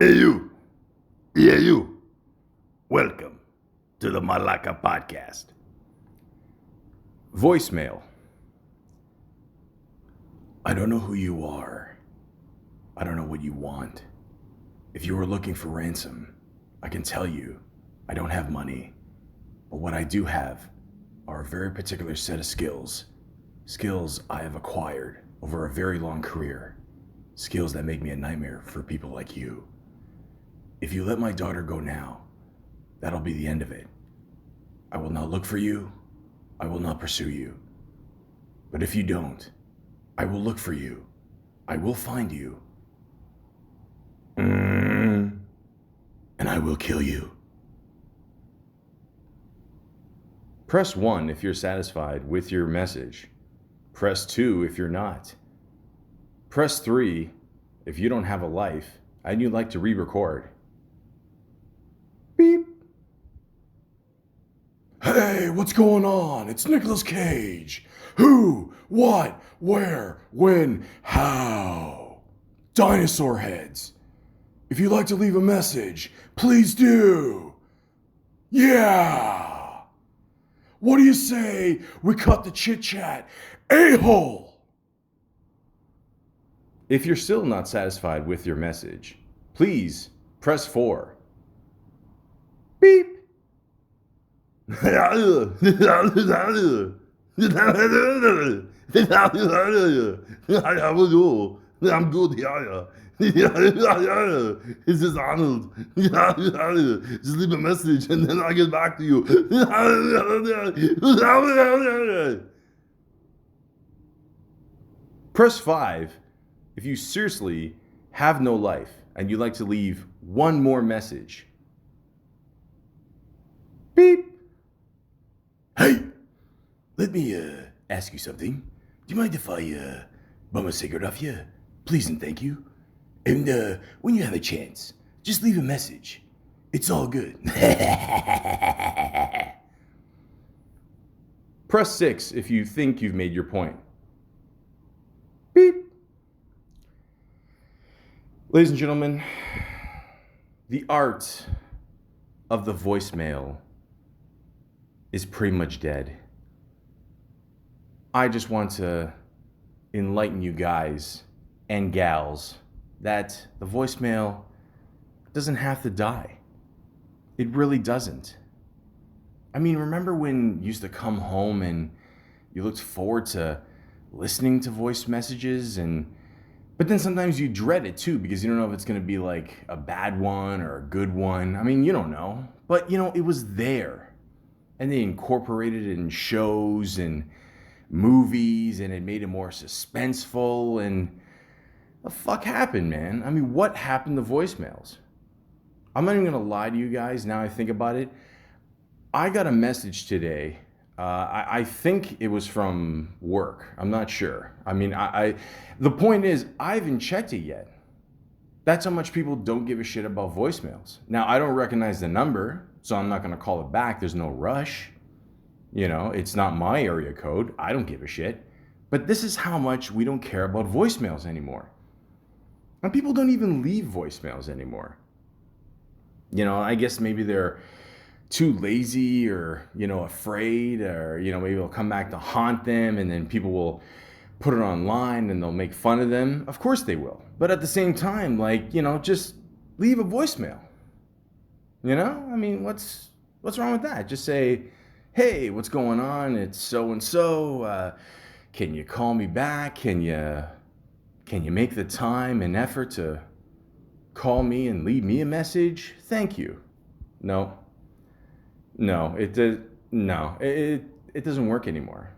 Hey you, yeah you, welcome to the Malaka podcast. Voicemail. I don't know who you are. I don't know what you want. If you were looking for ransom, I can tell you I don't have money. But what I do have are a very particular set of skills. Skills I have acquired over a very long career. Skills that make me a nightmare for people like you. If you let my daughter go now, that'll be the end of it. I will not look for you. I will not pursue you. But if you don't, I will look for you. I will find you. And I will kill you. Press 1 if you're satisfied with your message. Press 2 if you're not. Press 3 if you don't have a life and you'd like to re-record. Beep. Hey, what's going on? It's Nicolas Cage. Who, what, where, when, how? Dinosaur heads. If you'd like to leave a message, please do. Yeah. What do you say we cut the chit-chat? A-hole. If you're still not satisfied with your message, please press 4. Beep. I'm good here. This is Arnold. Just leave a message and then I'll get back to you. Press 5 if you seriously have no life and you'd like to leave one more message. Beep. Hey, let me ask you something. Do you mind if I bum a cigarette off you? Please and thank you. And when you have a chance, just leave a message. It's all good. Press 6 if you think you've made your point. Beep. Ladies and gentlemen, the art of the voicemail is pretty much dead. I just want to enlighten you guys and gals that the voicemail doesn't have to die. It really doesn't. I mean, remember when you used to come home and you looked forward to listening to voice messages, but then sometimes you dread it too because you don't know if it's going to be like a bad one or a good one. I mean, you don't know, but it was there. And they incorporated it in shows and movies, and it made it more suspenseful. And the fuck happened, man? I mean, what happened to voicemails? I'm not even gonna lie to you guys. Now I think about it, I got a message today. I think it was from work. I'm not sure. I mean, the point is, I haven't checked it yet. That's how much people don't give a shit about voicemails. Now, I don't recognize the number, so I'm not going to call it back. There's no rush. It's not my area code. I don't give a shit. But this is how much we don't care about voicemails anymore. And people don't even leave voicemails anymore. I guess maybe they're too lazy or, afraid, or, maybe they'll come back to haunt them, and then people will put it online and they'll make fun of them. Of course they will. But at the same time, just leave a voicemail. I mean, what's wrong with that? Just say, hey, what's going on? It's so and so. Can you call me back? Can you make the time and effort to call me and leave me a message? Thank you. No, it doesn't work anymore.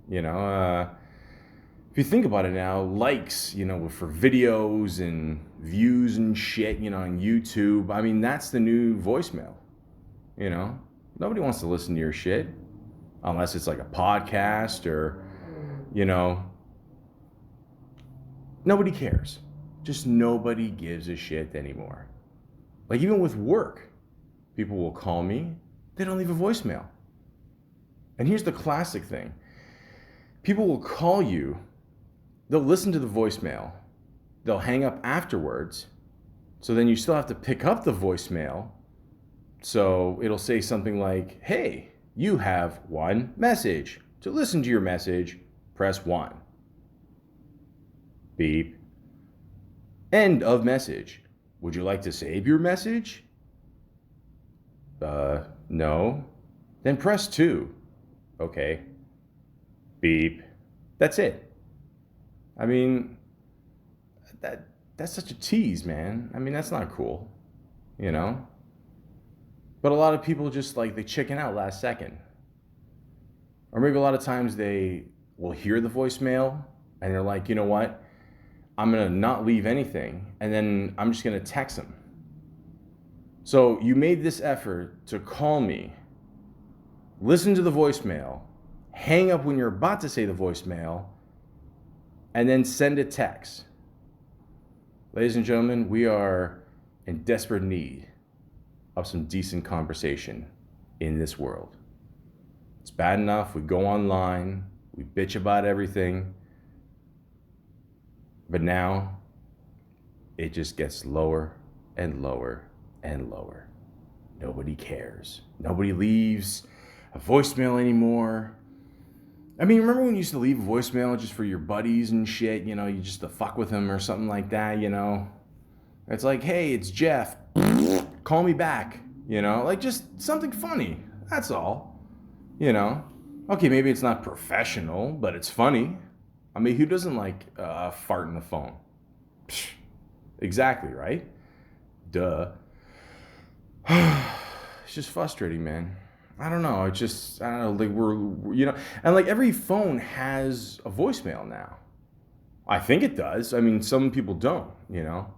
If you think about it now, likes, for videos and views and shit, on YouTube. I mean, that's the new voicemail. Nobody wants to listen to your shit unless it's like a podcast or, nobody cares. Just nobody gives a shit anymore. Like even with work, people will call me, they don't leave a voicemail. And here's the classic thing. People will call you, they'll listen to the voicemail, they'll hang up afterwards, So then you still have to pick up the voicemail. So it'll say something like, hey, you have one message. To listen to your message, press 1. Beep. End of message. Would you like to save your message? No. Then press 2. Okay. Beep. That's it. I mean, that's such a tease, man. I mean, that's not cool, you know? But a lot of people just like, they chicken out last second. Or maybe a lot of times they will hear the voicemail and they're like, you know what? I'm going to not leave anything and then I'm just going to text them. So you made this effort to call me, listen to the voicemail, hang up when you're about to say the voicemail, and then send a text. Ladies and gentlemen, we are in desperate need of some decent conversation in this world. It's bad enough we go online, we bitch about everything, but now it just gets lower and lower and lower. Nobody cares. Nobody leaves a voicemail anymore. I mean, remember when you used to leave a voicemail just for your buddies and shit, you know, you just to fuck with them or something like that, you know? It's like, hey, it's Jeff. Call me back, you know? Like just something funny. That's all, you know? Okay, maybe it's not professional, but it's funny. I mean, who doesn't like fart in the phone? Psh, exactly, right? Duh. It's just frustrating, man. I don't know. It's just, I don't know. Like you know, and like every phone has a voicemail now. I think it does. I mean, some people don't, you know.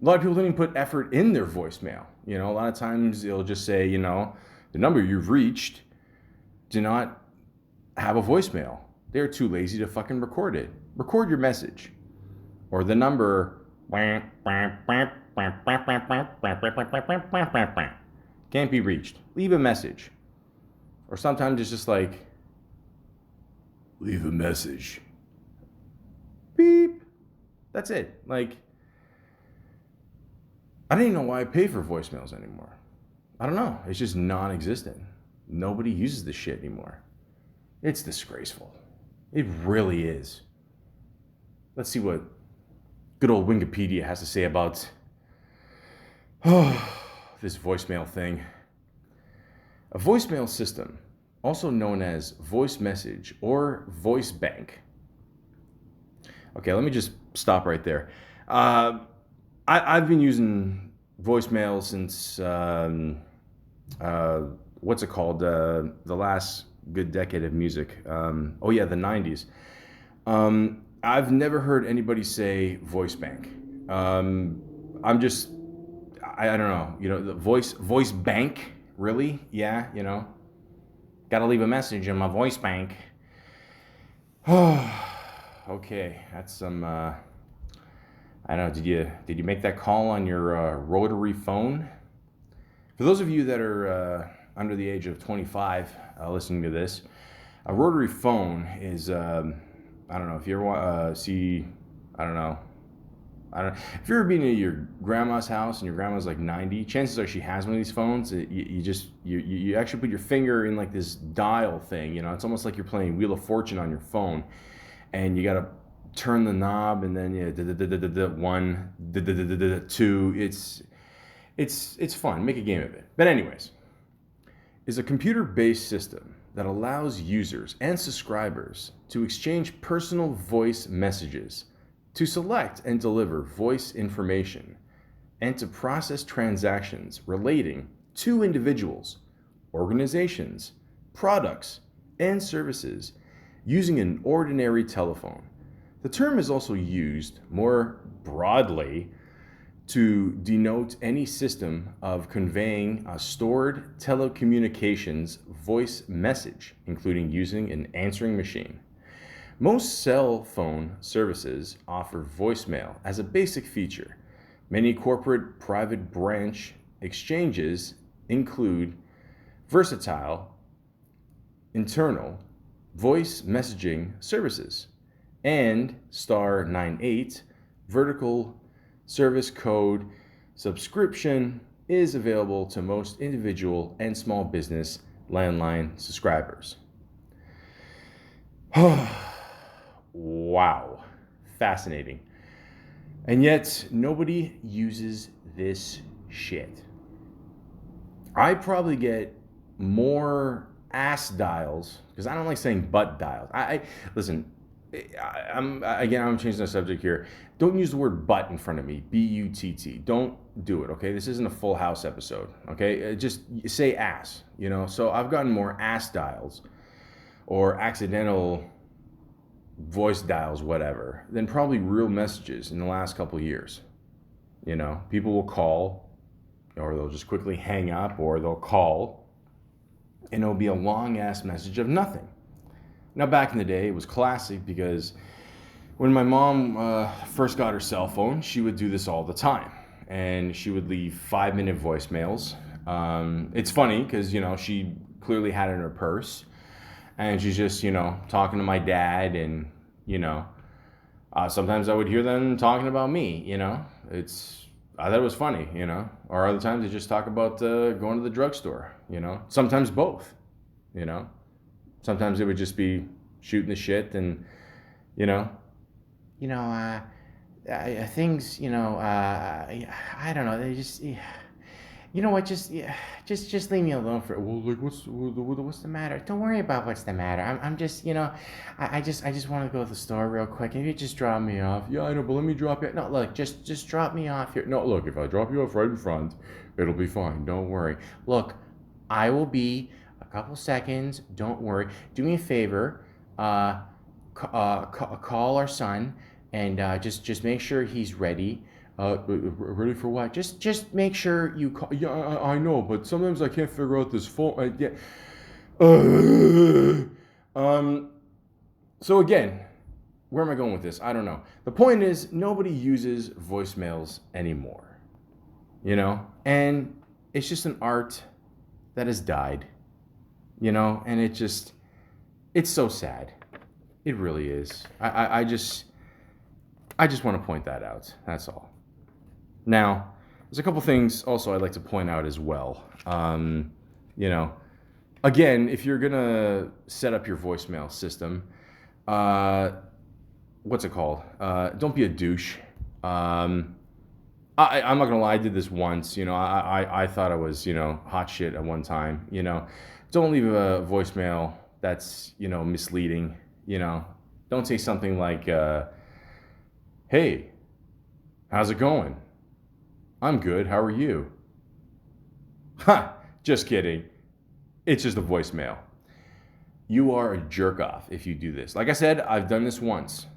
A lot of people don't even put effort in their voicemail. You know, a lot of times it'll just say, you know, the number you've reached do not have a voicemail. They're too lazy to fucking record it. Record your message. Or the number can't be reached. Leave a message. Or sometimes it's just like, leave a message. Beep. That's it. Like, I don't even know why I pay for voicemails anymore. I don't know. It's just non-existent. Nobody uses this shit anymore. It's disgraceful. It really is. Let's see what good old Wikipedia has to say about this voicemail thing. A voicemail system, also known as voice message or voice bank. Okay, let me just stop right there. I've been using voicemail since, what's it called? The last good decade of music. The 90s. I've never heard anybody say voice bank. I don't know, you know, the voice bank, really? Yeah, you know, gotta leave a message in my voice bank. Okay, that's some, I don't know, did you make that call on your rotary phone? For those of you that are under the age of 25 listening to this, a rotary phone is, I don't know if you ever see, I don't know. If you're being at your grandma's house and your grandma's like 90, chances are she has one of these phones. You actually put your finger in like this dial thing. You know, it's almost like you're playing Wheel of Fortune on your phone, and you gotta turn the knob and then one, two. It's fun. Make a game of it. But anyways, is a computer-based system that allows users and subscribers to exchange personal voice messages, to select and deliver voice information, and to process transactions relating to individuals, organizations, products, and services using an ordinary telephone. The term is also used more broadly to denote any system of conveying a stored telecommunications voice message, including using an answering machine. Most cell phone services offer voicemail as a basic feature. Many corporate private branch exchanges include versatile internal voice messaging services and *98 vertical service code subscription is available to most individual and small business landline subscribers. Wow, fascinating. And yet, nobody uses this shit. I probably get more ass dials, because I don't like saying butt dials. Listen, I'm changing the subject here. Don't use the word butt in front of me, B-U-T-T. Don't do it, okay? This isn't a Full House episode, okay? Just say ass, So I've gotten more ass dials or accidental voice dials, whatever, than probably real messages in the last couple of years. People will call, or they'll just quickly hang up, or they'll call, and it'll be a long ass message of nothing. Now, back in the day, it was classic because when my mom first got her cell phone, she would do this all the time, and she would leave 5-minute voicemails. It's funny because she clearly had it in her purse. And she's just, talking to my dad, and, sometimes I would hear them talking about me, I thought it was funny, or other times they just talk about going to the drugstore, sometimes both, sometimes it would just be shooting the shit and, things, I don't know, they just, you know what? Just leave me alone for. Well, like, what's the matter? Don't worry about what's the matter. I'm just, I just want to go to the store real quick. If you just drop me off. Yeah, I know, but let me drop you. No, look, just drop me off here. No, look, if I drop you off right in front, it'll be fine. Don't worry. Look, I will be a couple seconds. Don't worry. Do me a favor. Call our son and just make sure he's ready. Ready for what? Just make sure you call. Yeah, I know, but sometimes I can't figure out this phone. Yeah. So again, where am I going with this? I don't know. The point is, nobody uses voicemails anymore. And it's just an art that has died. And it's so sad. It really is. I just want to point that out. That's all. Now, there's a couple things also I'd like to point out as well. Again, if you're going to set up your voicemail system, what's it called? Don't be a douche. I'm not going to lie, I did this once. I thought I was, hot shit at one time. Don't leave a voicemail that's, misleading. Don't say something like, hey, how's it going? I'm good. How are you? Ha! Just kidding. It's just a voicemail. You are a jerk off if you do this. Like I said, I've done this once.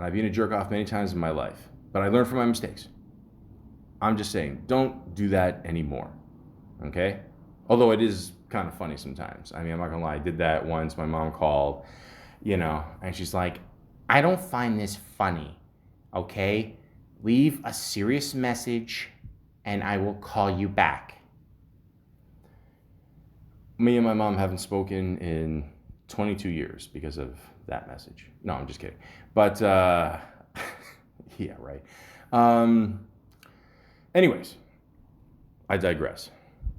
I've been a jerk off many times in my life, but I learned from my mistakes. I'm just saying, don't do that anymore. Okay? Although it is kind of funny sometimes. I'm not gonna lie. I did that once. My mom called, and she's like, I don't find this funny. Okay? Leave a serious message and I will call you back. Me and my mom haven't spoken in 22 years because of that message. No, I'm just kidding. But, yeah, right. Anyways, I digress.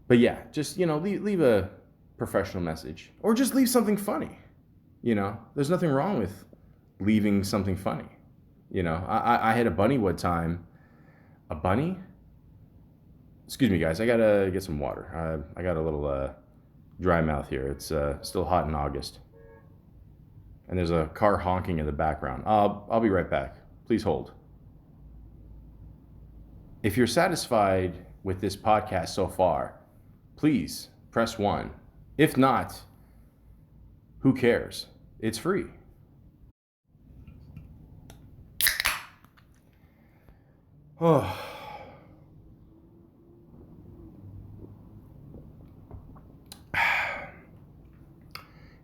But yeah, just, leave a professional message. Or just leave something funny. There's nothing wrong with leaving something funny. I had a bunny one time. A bunny? Excuse me, guys. I gotta get some water. I got a little dry mouth here. It's still hot in August. And there's a car honking in the background. I'll be right back. Please hold. If you're satisfied with this podcast so far, please press 1. If not, who cares? It's free. Oh.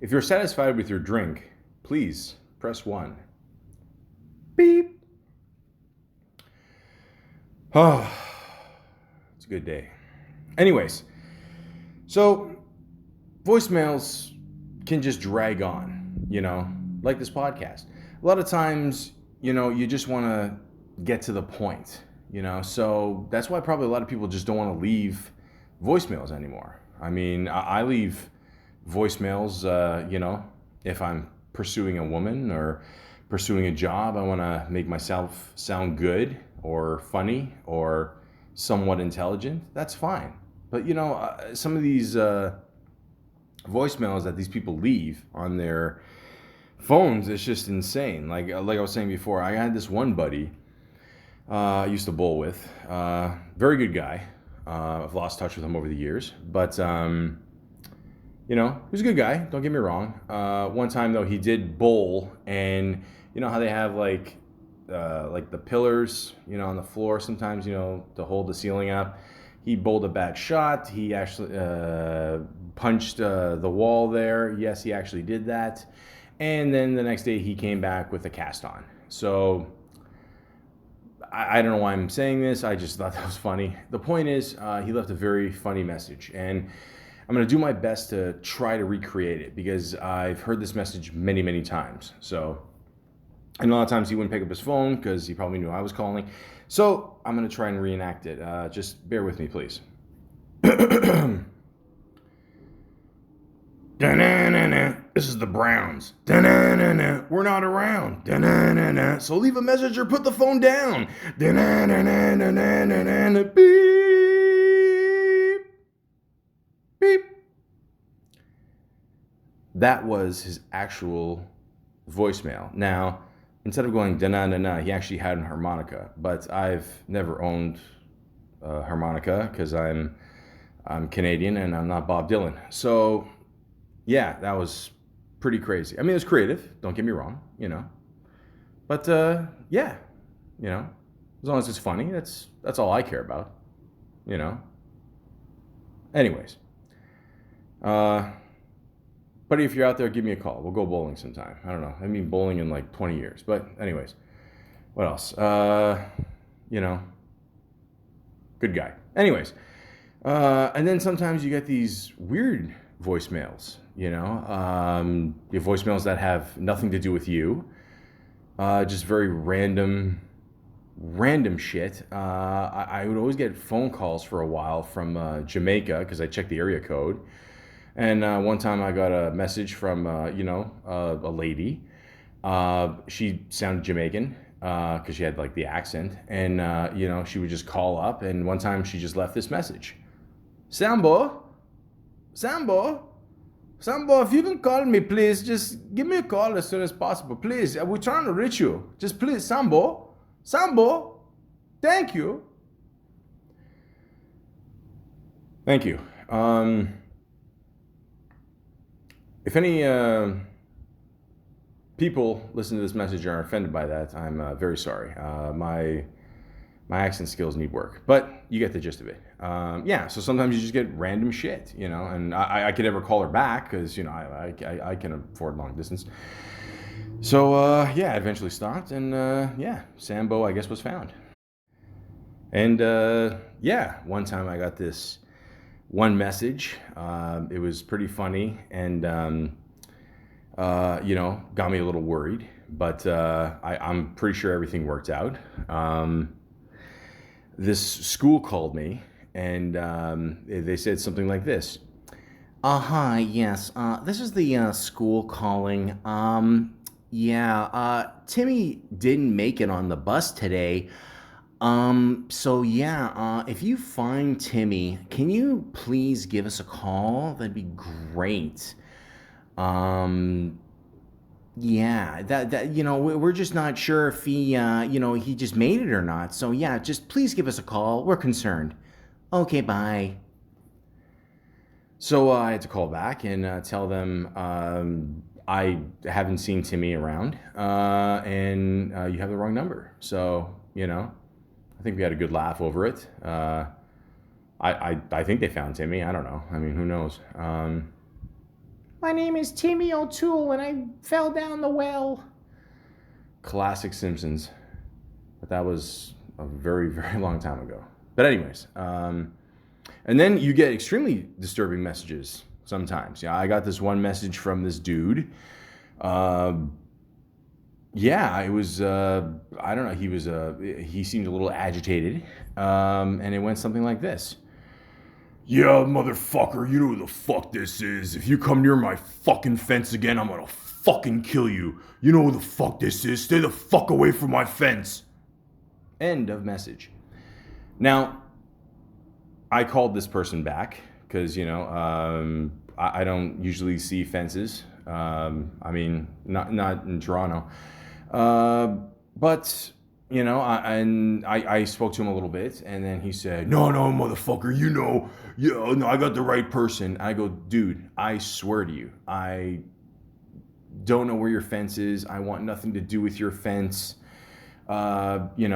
If you're satisfied with your drink, please press 1. Beep. Oh, it's a good day. Anyways, so voicemails can just drag on, like this podcast. A lot of times, you just want to get to the point, So that's why probably a lot of people just don't want to leave voicemails anymore. I mean, I leave voicemails, if I'm pursuing a woman or pursuing a job, I want to make myself sound good or funny or somewhat intelligent. That's fine. But, some of these voicemails that these people leave on their phones, it's just insane. Like I was saying before, I had this one buddy I used to bowl with. Very good guy. I've lost touch with him over the years, but he was a good guy. Don't get me wrong. One time though, he did bowl, and you know how they have like the pillars, on the floor sometimes, to hold the ceiling up. He bowled a bad shot. He actually punched the wall there. Yes, he actually did that. And then the next day he came back with a cast on. So I don't know why I'm saying this. I just thought that was funny. The point is, he left a very funny message. And I'm going to do my best to try to recreate it because I've heard this message many, many times. So, and a lot of times he wouldn't pick up his phone because he probably knew I was calling. So I'm going to try and reenact it. Just bear with me, please. Da-na-na-na. This is the Browns. Da-na-na-na. We're not around. Da-na-na-na. So leave a message or put the phone down. Da-na-na-na-na-na-na-na. Beep. Beep. That was his actual voicemail. Now, instead of going da-na-na-na, he actually had a harmonica. But I've never owned a harmonica because I'm Canadian and I'm not Bob Dylan. So yeah, that was pretty crazy. I mean, it was creative. Don't get me wrong, But yeah, as long as it's funny, that's all I care about, Anyways, buddy, if you're out there, give me a call. We'll go bowling sometime. I don't know. I mean, bowling in like 20 years. But anyways, what else? Good guy. Anyways, and then sometimes you get these weird voicemails. You have voicemails that have nothing to do with you, just very random shit. I would always get phone calls for a while from Jamaica because I checked the area code, and one time I got a message from a lady. She sounded Jamaican because she had like the accent, and she would just call up, and one time she just left this message: Sambo. Sambo, if you can call me, please, just give me a call as soon as possible. Please, we're trying to reach you. Just please, Sambo, thank you. Thank you. If any people listen to this message and are offended by that, I'm very sorry. My accent skills need work, but you get the gist of it. So sometimes you just get random shit, and I could never call her back because, I can afford long distance. So, I eventually stopped, and Sambo, I guess, was found. And, one time I got this one message. It was pretty funny and, got me a little worried, but I'm pretty sure everything worked out. This school called me, and they said something like this. Hi, yes, this is the school calling. Timmy didn't make it on the bus today. If you find Timmy, can you please give us a call? That'd be great. We're just not sure if he just made it or not. So yeah, just please give us a call. We're concerned. Okay, bye. So I had to call back and tell them I haven't seen Timmy around, and you have the wrong number. So, I think we had a good laugh over it. I think they found Timmy. I don't know. I mean, who knows? My name is Timmy O'Toole, and I fell down the well. Classic Simpsons. But that was a very, very long time ago. But anyways, and then you get extremely disturbing messages sometimes. Yeah, I got this one message from this dude. Yeah, it was, I don't know, he seemed a little agitated, and it went something like this. Yeah, motherfucker, you know who the fuck this is. If you come near my fucking fence again, I'm gonna fucking kill you. You know who the fuck this is. Stay the fuck away from my fence. End of message. Now, I called this person back because, I don't usually see fences. I mean, not in Toronto. Uh, but I spoke to him a little bit, and then he said, No, no, motherfucker, you know. Yeah, no, I got the right person. I go, dude, I swear to you, I don't know where your fence is. I want nothing to do with your fence. I'll be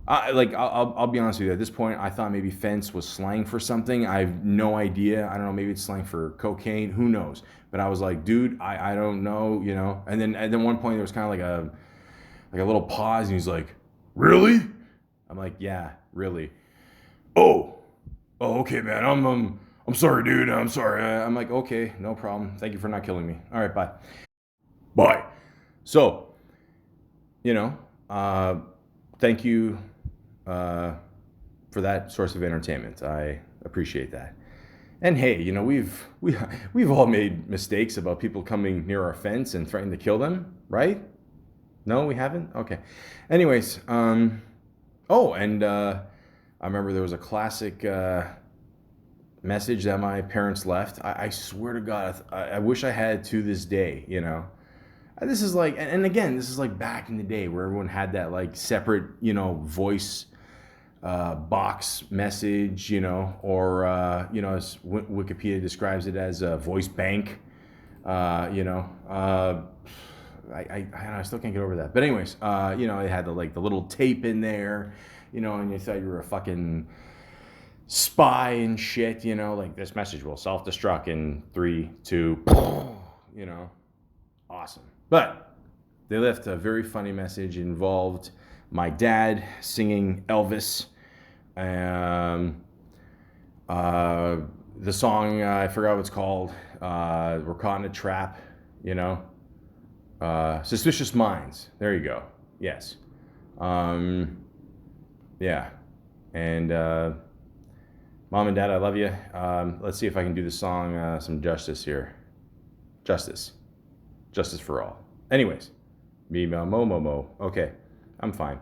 honest with you. At this point, I thought maybe fence was slang for something. I have no idea. I don't know. Maybe it's slang for cocaine. Who knows? But I was like, dude, I don't know. And then one point there was kind of like a little pause, and he's like, Really? I'm like, yeah, really. Oh. Oh, okay, man. I'm sorry, dude. I'm sorry. I'm like, okay, no problem. Thank you for not killing me. All right, bye. Bye. So, you know, uh, thank you for that source of entertainment. I appreciate that. And hey, we've all made mistakes about people coming near our fence and threatening to kill them, right? No, we haven't. Okay. Anyways, oh, and I remember there was a classic message that my parents left. I swear to God, I wish I had to this day. This is like, and again, this is like back in the day where everyone had that like separate, voice box message, or as Wikipedia describes it as a voice bank. I still can't get over that. But anyways, it had the little tape in there, and you thought you were a fucking spy and shit, like this message will self-destruct in 3, 2, awesome. But they left a very funny message. It involved my dad singing Elvis. The song, I forgot what it's called. We're caught in a trap, Suspicious Minds. There you go. Yes. Yeah. And Mom and Dad, I love you. Let's see if I can do the song some justice here. Justice. Justice for all. Anyways. Me, mo, mo, mo, mo. Okay. I'm fine.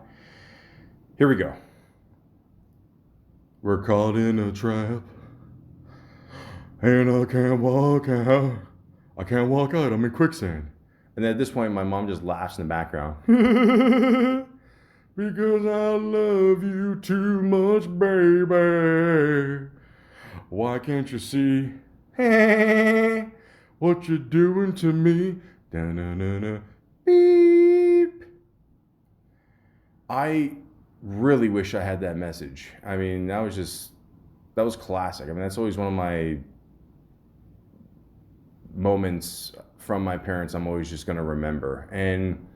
Here we go. We're caught in a trap. And I can't walk out. I can't walk out. I'm in quicksand. And then at this point, my mom just laughs in the background. Because I love you too much, baby. Why can't you see what you're doing to me? Da-na-na-na. Beep. I really wish I had that message. I mean, that was classic. I mean, that's always one of my moments from my parents I'm always just going to remember. And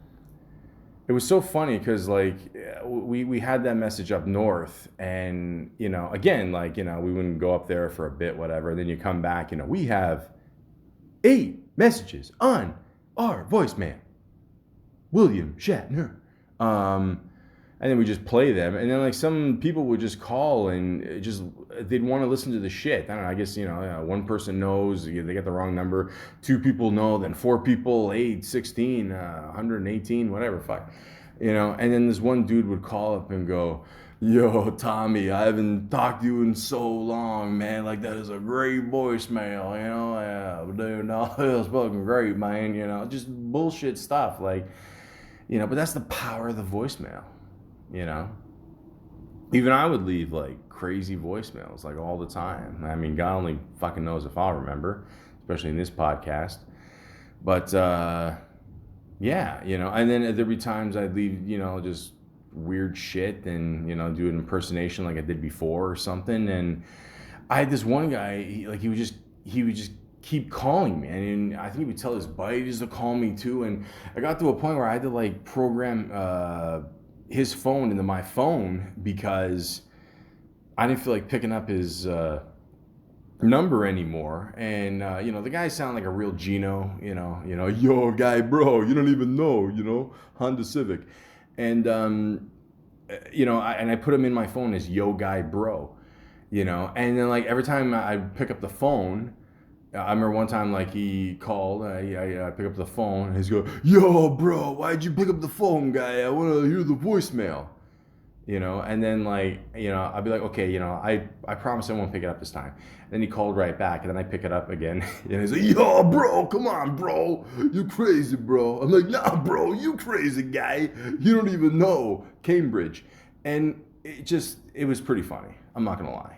it was so funny because we had that message up north, and again, we wouldn't go up there for a bit, whatever, and then you come back, we have 8 messages on our voicemail, William Shatner. And then we just play them, and then some people would just call and they'd want to listen to the shit. I don't know, I guess one person knows they get the wrong number, 2 people know, then 4 people, 8, 16, 118, whatever, fuck, and then this one dude would call up and go, yo, Tommy, I haven't talked to you in so long, man, that is a great voicemail, yeah, dude, no, it was fucking great, man, just bullshit stuff, but that's the power of the voicemail. Even I would leave crazy voicemails all the time. I mean, God only fucking knows if I'll remember, especially in this podcast. But yeah, and then there'd be times I'd leave, just weird shit and do an impersonation like I did before or something. And I had this one guy, he would just keep calling me, and I think he would tell his buddies to call me too. And I got to a point where I had to program his phone into my phone because I didn't feel like picking up his number anymore. And the guy sounded like a real Gino. Yo, guy, bro, you don't even know. Honda Civic, and I put him in my phone as Yo, guy, bro. And then like every time I pick up the phone. I remember one time, like, he called, I pick up the phone, and he's going, yo, bro, why'd you pick up the phone, guy? I want to hear the voicemail. And then, like, I'd be like, okay, I promise I won't pick it up this time. And then he called right back, and then I pick it up again, and he's like, yo, bro, come on, bro, you crazy, bro. I'm like, nah, bro, you crazy guy. You don't even know Cambridge. And it was pretty funny. I'm not going to lie.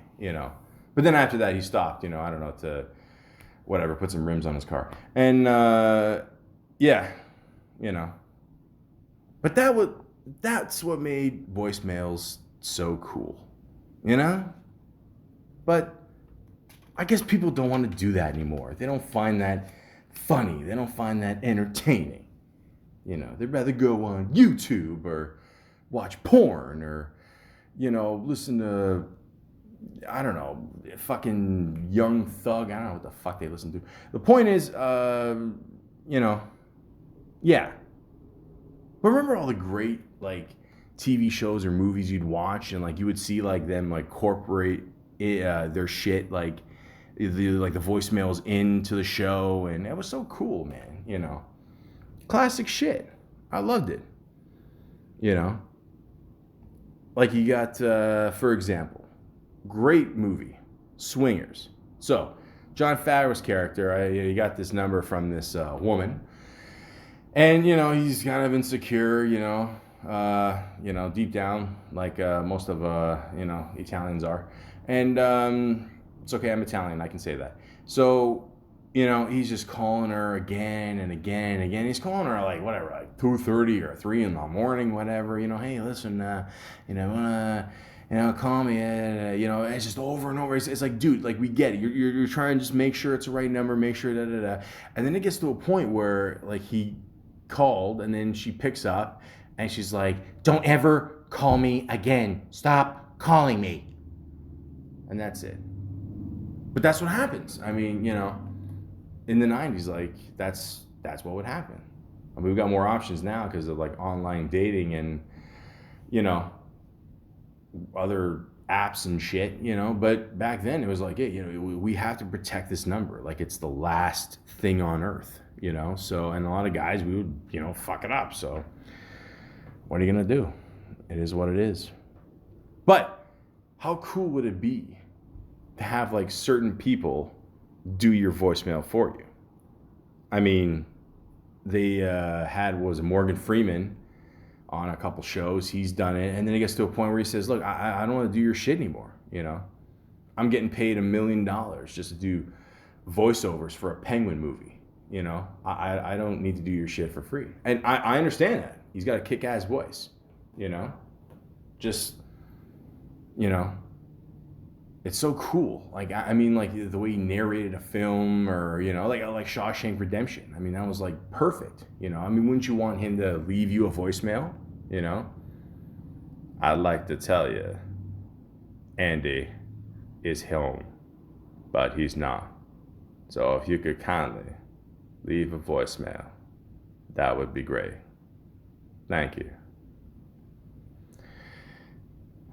But then after that, he stopped, I don't know, to whatever, put some rims on his car. And yeah, But that's what made voicemails so cool. But I guess people don't want to do that anymore. They don't find that funny. They don't find that entertaining. They'd rather go on YouTube or watch porn or listen to, I don't know, fucking Young Thug. I don't know what the fuck they listen to. The point is, yeah. But remember all the great, like, TV shows or movies you'd watch, and like you would see like them like incorporate their shit, like the voicemails into the show, and it was so cool, man. Classic shit. I loved it. Like you got, for example, great movie, Swingers. So, John Favreau's character, he got this number from this woman, and he's kind of insecure, deep down, like most of Italians are, and it's okay, I'm Italian, I can say that. So, he's just calling her again and again and again. He's calling her like whatever, like 2:30 or 3 in the morning, whatever. Hey, listen, call me. It's just over and over. It's like, dude, like we get it. You're trying to just make sure it's the right number, make sure da da da. And then it gets to a point where like he called, and then she picks up, and she's like, "Don't ever call me again. Stop calling me." And that's it. But that's what happens. I mean, in the 90s, like that's what would happen. I mean, we've got more options now because of like online dating and other apps and shit, but back then it was like, hey, we have to protect this number, like it's the last thing on earth, so, and a lot of guys, we would fuck it up. So what are you gonna do? It is what it is. But how cool would it be to have like certain people do your voicemail for you? I mean, they had was Morgan Freeman on a couple shows. He's done it, and then it gets to a point where he says, "Look, I don't want to do your shit anymore. I'm getting paid $1 million just to do voiceovers for a Penguin movie. I don't need to do your shit for free." And I understand that he's got a kick-ass voice. Just it's so cool. Like, I mean, like the way he narrated a film, or like Shawshank Redemption. I mean, that was like perfect. I mean, wouldn't you want him to leave you a voicemail? I'd like to tell you, Andy is home, but he's not. So if you could kindly leave a voicemail, that would be great. Thank you.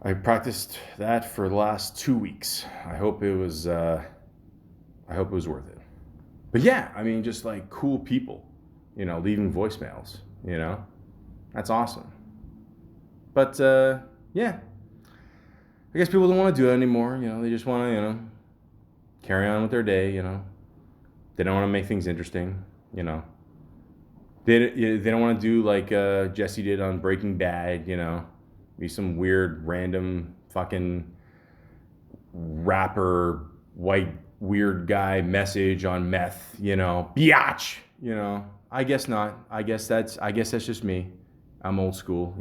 I practiced that for the last 2 weeks. I hope it was worth it. But yeah, I mean, just like cool people, leaving voicemails, that's awesome. But yeah, I guess people don't want to do it anymore. They just want to, carry on with their day. They don't want to make things interesting. They don't want to do like Jesse did on Breaking Bad. Be some weird, random, fucking rapper, white, weird guy message on meth, biatch, I guess not. I guess that's just me. I'm old school,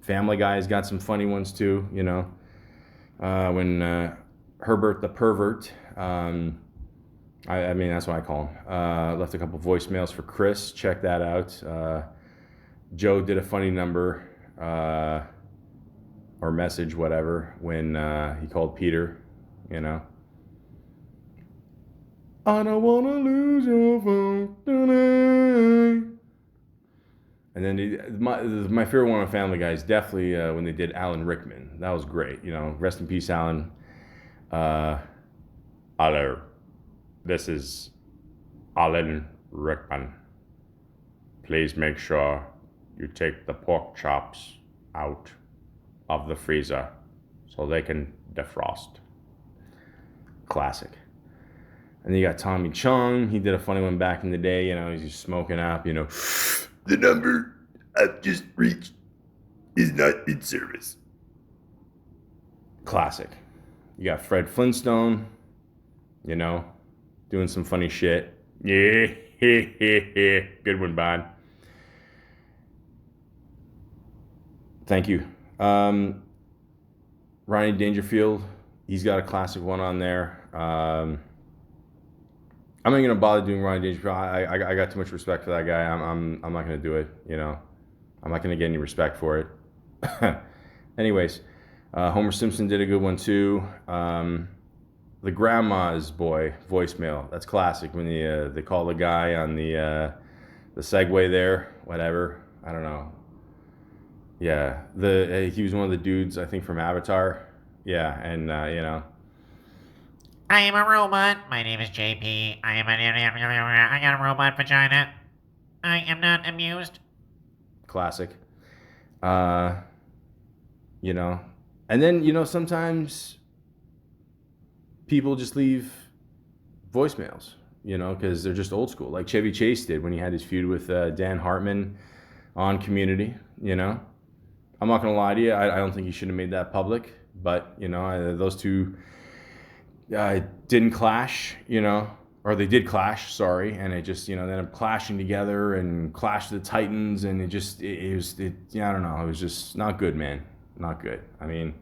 Family Guy's got some funny ones too, when Herbert the pervert, I mean, that's what I call him, left a couple voicemails for Chris. Check that out. Joe did a funny number, or message, whatever, when he called Peter, I don't want to lose your phone today. And then my favorite one on Family Guy is definitely when they did Alan Rickman. That was great. You know, rest in peace, Alan. Hello, this is Alan Rickman. Please make sure you take the pork chops out of the freezer so they can defrost. Classic. And then you got Tommy Chung. He did a funny one back in the day. You know, he's just smoking up. You know, The number I've just reached is not in service. classic. You got Fred Flintstone. You know, doing some funny shit. Yeah, good one, Bond. Thank you. Ronnie Dangerfield. He's got a classic one on there. I'm not gonna bother doing Ronnie Dangerfield. I got too much respect for that guy. I'm not gonna do it. You know, I'm not gonna get any respect for it. Anyways, Homer Simpson did a good one too. The Grandma's Boy voicemail. That's classic. When they call the guy on the Segway there, whatever. I don't know. Yeah, he was one of the dudes I think from Avatar. Yeah, and you know, I am a robot. My name is JP. I got a robot vagina. I am not amused. classic. You know, and then you know sometimes people just leave voicemails. You know, because they're just old school, like Chevy Chase did when he had his feud with Dan Hartman on Community. You know, I'm not gonna lie to you. I don't think he should have made that public, but you know, those two didn't clash. You know, or they did clash. Sorry, and it just they ended up clashing together and Clash of the Titans, and it was yeah, I don't know. It was just not good, man. Not good. I mean,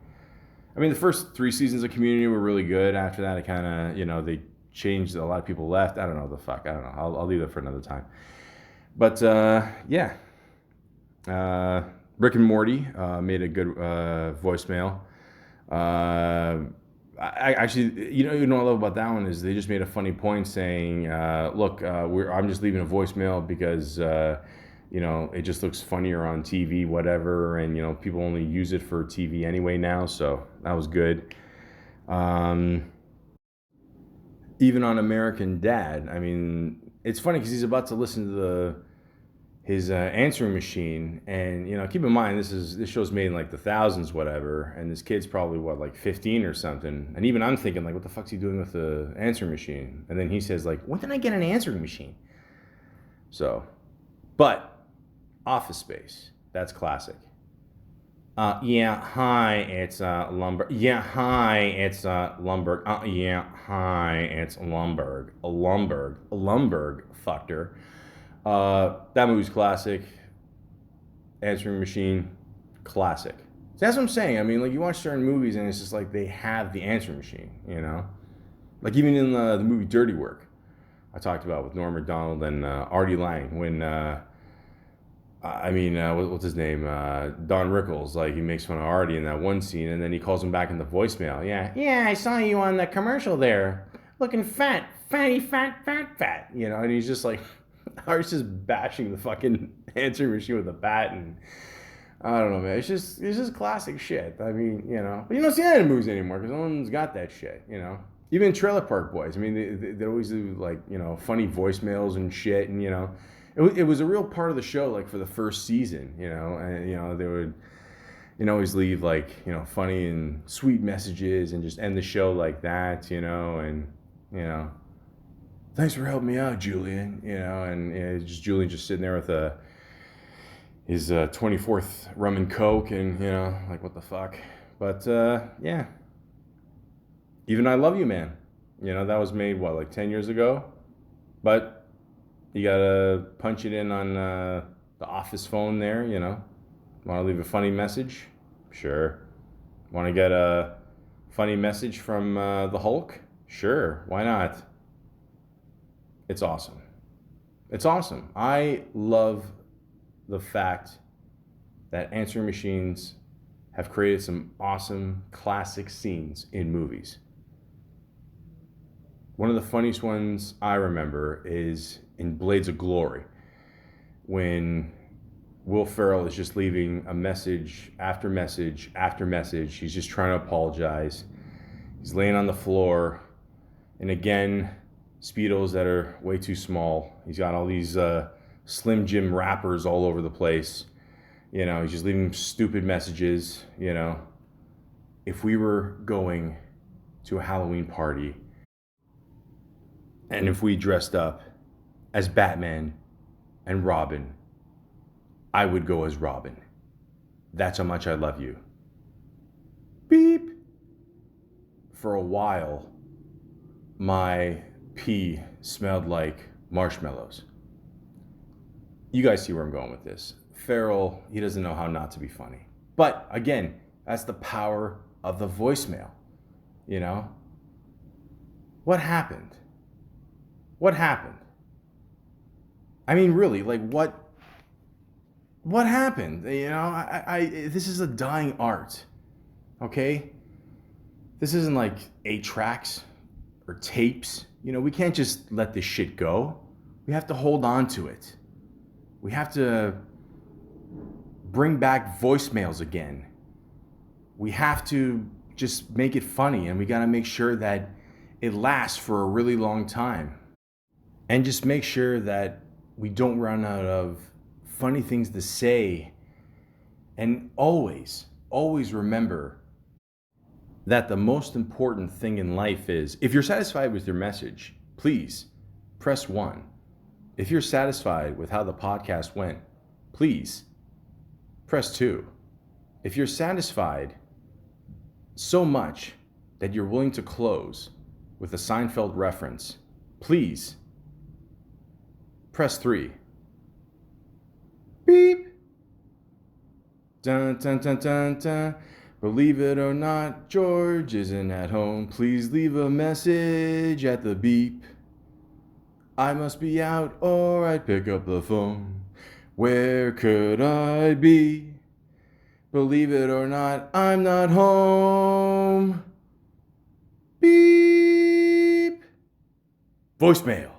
the first 3 seasons of Community were really good. After that, it kind of they changed. A lot of people left. I don't know the fuck. I don't know. I'll leave that for another time. But yeah. Rick and Morty made a good voicemail. I actually, you know what I love about that one is they just made a funny point saying, "Look, I'm just leaving a voicemail because it just looks funnier on TV, whatever, and people only use it for TV anyway now." So that was good. Even on American Dad, I mean, it's funny because he's about to listen to his answering machine, and keep in mind this show's made in like the thousands, whatever, and this kid's probably like 15 or something, and even I'm thinking like, what the fuck's he doing with the answering machine? And then he says like, when did I get an answering machine? So, but Office Space, that's classic. Yeah, hi, it's Lumberg. Yeah, hi, it's Lumberg. Yeah, hi, it's Lumberg. Lumberg fucked her. That movie's classic. Answering Machine, classic. So that's what I'm saying. I mean, like you watch certain movies and it's just like they have the answering machine, Like even in the movie Dirty Work, I talked about with Norm Macdonald and Artie Lang when, what's his name? Don Rickles, like he makes fun of Artie in that one scene and then he calls him back in the voicemail. Yeah, I saw you on the commercial there, looking fat, fat, and he's just like, Artie's just bashing the fucking answering machine with a bat, and I don't know, man. It's just classic shit. I mean, but you don't see that in movies anymore because no one's got that shit, Even Trailer Park Boys. I mean, they always do like funny voicemails and shit, and it was a real part of the show, like for the first season, and they would always leave like funny and sweet messages and just end the show like that, and thanks for helping me out, Julian. And just Julian just sitting there with his 24th rum and coke, and like what the fuck. But yeah, even I Love You, Man. That was made like 10 years ago, but you gotta punch it in on the office phone there. Want to leave a funny message? Sure. Want to get a funny message from the Hulk? Sure. Why not? It's awesome. It's awesome. I love the fact that answering machines have created some awesome classic scenes in movies. One of the funniest ones I remember is in Blades of Glory, when Will Ferrell is just leaving a message after message after message. He's just trying to apologize. He's laying on the floor, and again, Speedos that are way too small. He's got all these Slim Jim wrappers all over the place. You know, he's just leaving stupid messages, you know. If we were going to a Halloween party, and if we dressed up as Batman and Robin, I would go as Robin. That's how much I love you. Beep. For a while, my pee smelled like marshmallows. You guys see where I'm going with this. Farrell, he doesn't know how not to be funny. But again, that's the power of the voicemail. You know? What happened? What happened? I mean, really, like what happened? You know, this is a dying art. Okay? This isn't like 8 tracks or tapes. You know, we can't just let this shit go. We have to hold on to it. We have to bring back voicemails again. We have to just make it funny, and we got to make sure that it lasts for a really long time. And just make sure that we don't run out of funny things to say. And always, always remember that the most important thing in life is, if you're satisfied with your message, please press 1. If you're satisfied with how the podcast went, please press 2. If you're satisfied so much that you're willing to close with a Seinfeld reference, please press 3. Beep. Dun dun dun dun dun. Believe it or not, George isn't at home. Please leave a message at the beep. I must be out or I'd pick up the phone. Where could I be? Believe it or not, I'm not home. Beep. Voicemail.